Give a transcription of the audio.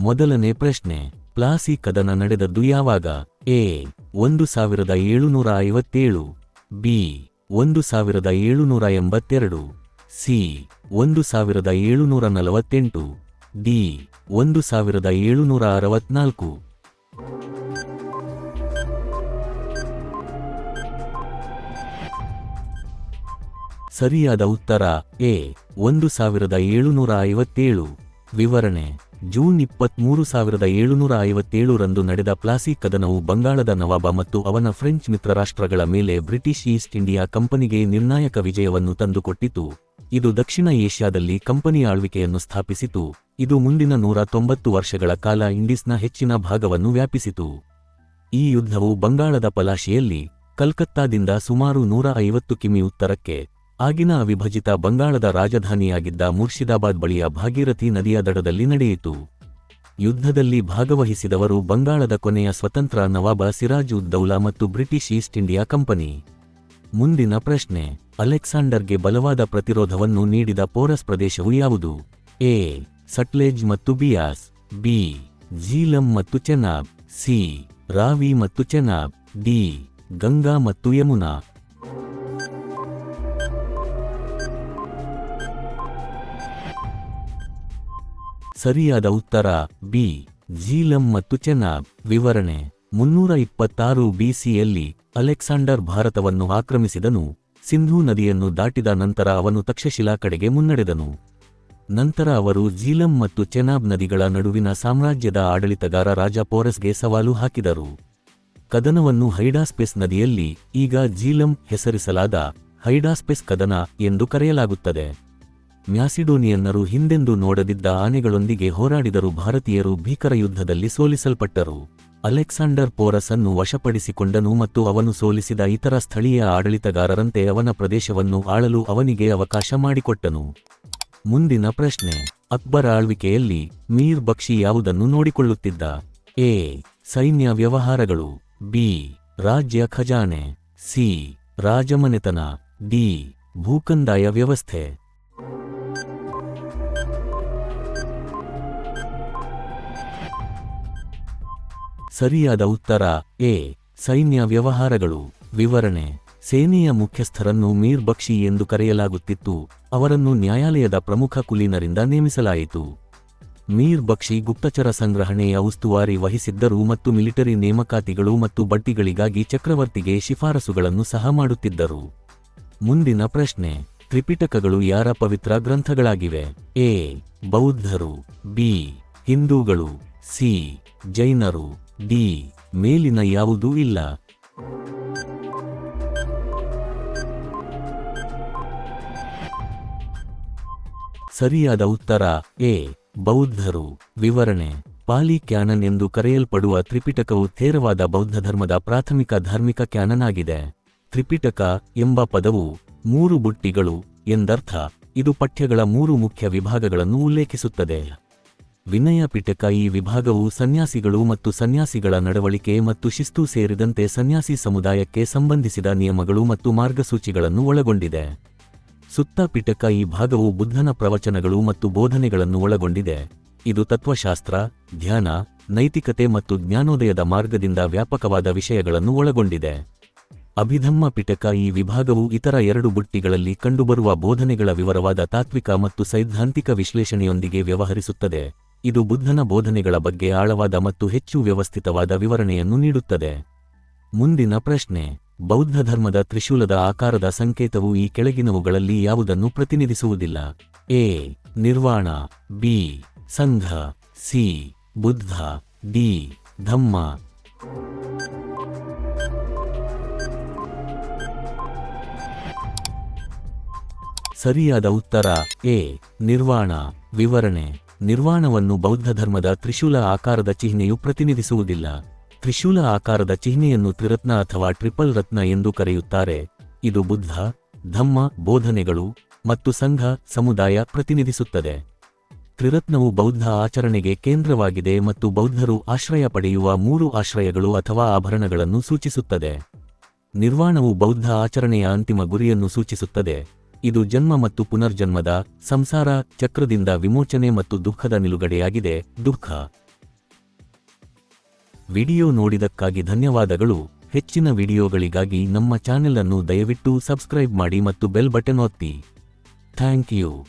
ಮೊದಲನೇ ಪ್ರಶ್ನೆ, ಪ್ಲಾಸಿ ಕದನ ನಡೆದದ್ದು ಯಾವಾಗ? A 1757, B 1782, C 1748, D 1764. ಸರಿಯಾದ ಉತ್ತರ ಎ 1757. ವಿವರಣೆ: ಜೂನ್ 23, 1757 ರಂದು ನಡೆದ ಪ್ಲಾಸಿ ಕದನವು ಬಂಗಾಳದ ನವಾಬ ಮತ್ತು ಅವನ ಫ್ರೆಂಚ್ ಮಿತ್ರರಾಷ್ಟ್ರಗಳ ಮೇಲೆ ಬ್ರಿಟಿಷ್ ಈಸ್ಟ್ ಇಂಡಿಯಾ ಕಂಪನಿಗೆ ನಿರ್ಣಾಯಕ ವಿಜಯವನ್ನು ತಂದುಕೊಟ್ಟಿತು. ಇದು ದಕ್ಷಿಣ ಏಷ್ಯಾದಲ್ಲಿ ಕಂಪನಿ ಆಳ್ವಿಕೆಯನ್ನು ಸ್ಥಾಪಿಸಿತು. ಇದು ಮುಂದಿನ 190 ವರ್ಷಗಳ ಕಾಲ ಇಂಡೀಸ್ನ ಹೆಚ್ಚಿನ ಭಾಗವನ್ನು ವ್ಯಾಪಿಸಿತು. ಈ ಯುದ್ಧವು ಬಂಗಾಳದ ಪಲಾಶಿಯಲ್ಲಿ, ಕಲ್ಕತ್ತಾದಿಂದ ಸುಮಾರು 150 ಕಿಮಿ ಉತ್ತರಕ್ಕೆ, ಆಗಿನ ಅವಿಭಜಿತ ಬಂಗಾಳದ ರಾಜಧಾನಿಯಾಗಿದ್ದ ಮುರ್ಷಿದಾಬಾದ್ ಬಳಿಯ ಭಾಗೀರಥಿ ನದಿಯ ದಡದಲ್ಲಿ ನಡೆಯಿತು. ಯುದ್ಧದಲ್ಲಿ ಭಾಗವಹಿಸಿದವರು ಬಂಗಾಳದ ಕೊನೆಯ ಸ್ವತಂತ್ರ ನವಾಬ ಸಿರಾಜ್ ಉದ್ ದೌಲಾ ಮತ್ತು ಬ್ರಿಟಿಷ್ ಈಸ್ಟ್ ಇಂಡಿಯಾ ಕಂಪನಿ. ಮುಂದಿನ ಪ್ರಶ್ನೆ, ಅಲೆಕ್ಸಾಂಡರ್ಗೆ ಬಲವಾದ ಪ್ರತಿರೋಧವನ್ನು ನೀಡಿದ ಪೋರಸ್ ಪ್ರದೇಶವು ಯಾವುದು? ಎ ಸಟ್ಲೆಜ್ ಮತ್ತು ಬಿಯಾಸ್, ಬಿ ಝೀಲಂ ಮತ್ತು ಚೆನಾಬ್, ಸಿ ರಾವಿ ಮತ್ತು ಚೆನಾಬ್, ಡಿ ಗಂಗಾ ಮತ್ತು ಯಮುನಾ. ಸರಿಯಾದ ಉತ್ತರ ಬಿ ಝೀಲಂ ಮತ್ತು ಚೆನಾಬ್. ವಿವರಣೆ: 326 ಬಿಸಿಯಲ್ಲಿ ಅಲೆಕ್ಸಾಂಡರ್ ಭಾರತವನ್ನು ಆಕ್ರಮಿಸಿದನು. ಸಿಂಧೂ ನದಿಯನ್ನು ದಾಟಿದ ನಂತರ ಅವನು ತಕ್ಷಶಿಲಾ ಕಡೆಗೆ ಮುನ್ನಡೆದನು. ನಂತರ ಅವರು ಝೀಲಂ ಮತ್ತು ಚೆನಾಬ್ ನದಿಗಳ ನಡುವಿನ ಸಾಮ್ರಾಜ್ಯದ ಆಡಳಿತಗಾರ ರಾಜ ಪೋರಸ್ಗೆ ಸವಾಲು ಹಾಕಿದರು. ಕದನವನ್ನು ಹೈಡಾಸ್ಪೆಸ್ ನದಿಯಲ್ಲಿ, ಈಗ ಝೀಲಂ ಹೆಸರಿಸಲಾದ ಹೈಡಾಸ್ಪೆಸ್ ಕದನ ಎಂದು ಕರೆಯಲಾಗುತ್ತದೆ. ಮ್ಯಾಸಿಡೋನಿಯನ್ನರು ಹಿಂದೆಂದೂ ನೋಡದಿದ್ದ ಆನೆಗಳೊಂದಿಗೆ ಹೋರಾಡಿದರು. ಭಾರತೀಯರು ಭೀಕರ ಯುದ್ಧದಲ್ಲಿ ಸೋಲಿಸಲ್ಪಟ್ಟರು. ಅಲೆಕ್ಸಾಂಡರ್ ಪೋರಸ್ ಅನ್ನು ವಶಪಡಿಸಿಕೊಂಡನು ಮತ್ತು ಅವನು ಸೋಲಿಸಿದ ಇತರ ಸ್ಥಳೀಯ ಆಡಳಿತಗಾರರಂತೆ ಅವನ ಪ್ರದೇಶವನ್ನು ಆಳಲು ಅವನಿಗೆ ಅವಕಾಶ ಮಾಡಿಕೊಟ್ಟನು. ಮುಂದಿನ ಪ್ರಶ್ನೆ, ಅಕ್ಬರ ಆಳ್ವಿಕೆಯಲ್ಲಿ ಮೀರ್ ಬಕ್ಷಿ ಯಾವುದನ್ನು ನೋಡಿಕೊಳ್ಳುತ್ತಿದ್ದ? ಎ ಸೈನ್ಯ ವ್ಯವಹಾರಗಳು, ಬಿ ರಾಜ್ಯ ಖಜಾನೆ, ಸಿ ರಾಜಮನೆತನ, ಡಿ ಭೂಕಂದಾಯ ವ್ಯವಸ್ಥೆ. ಸರಿಯಾದ ಉತ್ತರ ಎ ಸೈನ್ಯ ವ್ಯವಹಾರಗಳು. ವಿವರಣೆ: ಸೇನೆಯ ಮುಖ್ಯಸ್ಥರನ್ನು ಮೀರ್ ಬಕ್ಷಿ ಎಂದು ಕರೆಯಲಾಗುತ್ತಿತ್ತು. ಅವರನ್ನು ನ್ಯಾಯಾಲಯದ ಪ್ರಮುಖ ಕುಲೀನರಿಂದ ನೇಮಿಸಲಾಯಿತು. ಮೀರ್ ಬಕ್ಷಿ ಗುಪ್ತಚರ ಸಂಗ್ರಹಣೆಯ ಉಸ್ತುವಾರಿ ವಹಿಸಿದ್ದರು ಮತ್ತು ಮಿಲಿಟರಿ ನೇಮಕಾತಿಗಳು ಮತ್ತು ಬಡ್ತಿಗಳಿಗಾಗಿ ಚಕ್ರವರ್ತಿಗೆ ಶಿಫಾರಸುಗಳನ್ನು ಸಹ ಮಾಡುತ್ತಿದ್ದರು. ಮುಂದಿನ ಪ್ರಶ್ನೆ, ತ್ರಿಪಿಟಕಗಳು ಯಾರ ಪವಿತ್ರ ಗ್ರಂಥಗಳಾಗಿವೆ? ಎ ಬೌದ್ಧರು, ಬಿ ಹಿಂದೂಗಳು, ಸಿ ಜೈನರು, ಡಿ ಮೇಲಿನ ಯಾವುದೂ ಇಲ್ಲ. ಸರಿಯಾದ ಉತ್ತರ ಎ ಬೌದ್ಧರು. ವಿವರಣೆ: ಪಾಲಿ ಕ್ಯಾನನ್ ಎಂದು ಕರೆಯಲ್ಪಡುವ ತ್ರಿಪಿಟಕವು ಥೇರವಾದ ಬೌದ್ಧಧರ್ಮದ ಪ್ರಾಥಮಿಕ ಧಾರ್ಮಿಕ ಕ್ಯಾನನ್ ಆಗಿದೆ. ತ್ರಿಪಿಟಕ ಎಂಬ ಪದವು 3 ಬುಟ್ಟಿಗಳು ಎಂದರ್ಥ. ಇದು ಪಠ್ಯಗಳ 3 ಮುಖ್ಯ ವಿಭಾಗಗಳನ್ನು ಉಲ್ಲೇಖಿಸುತ್ತದೆ. ವಿನಯ ಪಿಟಕ ಈ ವಿಭಾಗವು ಸನ್ಯಾಸಿಗಳು ಮತ್ತು ಸನ್ಯಾಸಿಗಳ ನಡವಳಿಕೆ ಮತ್ತು ಶಿಸ್ತು ಸೇರಿದಂತೆ ಸನ್ಯಾಸಿ ಸಮುದಾಯಕ್ಕೆ ಸಂಬಂಧಿಸಿದ ನಿಯಮಗಳು ಮತ್ತು ಮಾರ್ಗಸೂಚಿಗಳನ್ನು ಒಳಗೊಂಡಿದೆ. ಸುತ್ತ ಪಿಟಕ ಈ ಭಾಗವು ಬುದ್ಧನ ಪ್ರವಚನಗಳು ಮತ್ತು ಬೋಧನೆಗಳನ್ನು ಒಳಗೊಂಡಿದೆ. ಇದು ತತ್ವಶಾಸ್ತ್ರ, ಧ್ಯಾನ, ನೈತಿಕತೆ ಮತ್ತು ಜ್ಞಾನೋದಯದ ಮಾರ್ಗದಿಂದ ವ್ಯಾಪಕವಾದ ವಿಷಯಗಳನ್ನು ಒಳಗೊಂಡಿದೆ. ಅಭಿಧಮ್ಮ ಪಿಟಕ ಈ ವಿಭಾಗವು ಇತರ 2 ಬುಟ್ಟಿಗಳಲ್ಲಿ ಕಂಡುಬರುವ ಬೋಧನೆಗಳ ವಿವರವಾದ ತಾತ್ವಿಕ ಮತ್ತು ಸೈದ್ಧಾಂತಿಕ ವಿಶ್ಲೇಷಣೆಯೊಂದಿಗೆ ವ್ಯವಹರಿಸುತ್ತದೆ. ಇದು ಬುದ್ಧನ ಬೋಧನೆಗಳ ಬಗ್ಗೆ ಆಳವಾದ ಮತ್ತು ಹೆಚ್ಚು ವ್ಯವಸ್ಥಿತವಾದ ವಿವರಣೆಯನ್ನು ನೀಡುತ್ತದೆ. ಮುಂದಿನ ಪ್ರಶ್ನೆ, ಬೌದ್ಧ ಧರ್ಮದ ತ್ರಿಶೂಲದ ಆಕಾರದ ಸಂಕೇತವು ಈ ಕೆಳಗಿನವುಗಳಲ್ಲಿ ಯಾವುದನ್ನು ಪ್ರತಿನಿಧಿಸುವುದಿಲ್ಲ? ಎ ನಿರ್ವಾಣ, ಬಿ ಸಂಘ, ಸಿ ಬುದ್ಧ, ಡಿ ಧಮ್ಮ. ಸರಿಯಾದ ಉತ್ತರ ಎ ನಿರ್ವಾಣ. ವಿವರಣೆ: ನಿರ್ವಾಣವನ್ನು ಬೌದ್ಧ ಧರ್ಮದ ತ್ರಿಶೂಲ ಆಕಾರದ ಚಿಹ್ನೆಯು ಪ್ರತಿನಿಧಿಸುವುದಿಲ್ಲ. ತ್ರಿಶೂಲ ಆಕಾರದ ಚಿಹ್ನೆಯನ್ನು ತ್ರಿರತ್ನ ಅಥವಾ ಟ್ರಿಪಲ್ ರತ್ನ ಎಂದು ಕರೆಯುತ್ತಾರೆ. ಇದು ಬುದ್ಧ, ಧಮ್ಮ ಬೋಧನೆಗಳು ಮತ್ತು ಸಂಘ ಸಮುದಾಯ ಪ್ರತಿನಿಧಿಸುತ್ತದೆ. ತ್ರಿರತ್ನವು ಬೌದ್ಧ ಆಚರಣೆಗೆ ಕೇಂದ್ರವಾಗಿದೆ ಮತ್ತು ಬೌದ್ಧರು ಆಶ್ರಯ ಪಡೆಯುವ 3 ಆಶ್ರಯಗಳು ಅಥವಾ ಆಭರಣಗಳನ್ನು ಸೂಚಿಸುತ್ತದೆ. ನಿರ್ವಾಣವು ಬೌದ್ಧ ಆಚರಣೆಯ ಅಂತಿಮ ಗುರಿಯನ್ನು ಸೂಚಿಸುತ್ತದೆ. ಇದು ಜನ್ಮ ಮತ್ತು ಪುನರ್ಜನ್ಮದ ಸಂಸಾರ ಚಕ್ರದಿಂದ ವಿಮೋಚನೆ ಮತ್ತು ದುಃಖದ ನಿಲುಗಡೆಯಾಗಿದೆ. ದುಃಖ ವಿಡಿಯೋ ನೋಡಿದಕ್ಕಾಗಿ ಧನ್ಯವಾದಗಳು. ಹೆಚ್ಚಿನ ವಿಡಿಯೋಗಳಿಗಾಗಿ ನಮ್ಮ ಚಾನೆಲ್ ಅನ್ನು ದಯವಿಟ್ಟು ಸಬ್ಸ್ಕ್ರೈಬ್ ಮಾಡಿ ಮತ್ತು ಬೆಲ್ ಬಟನ್ ಒತ್ತಿ. Thank you.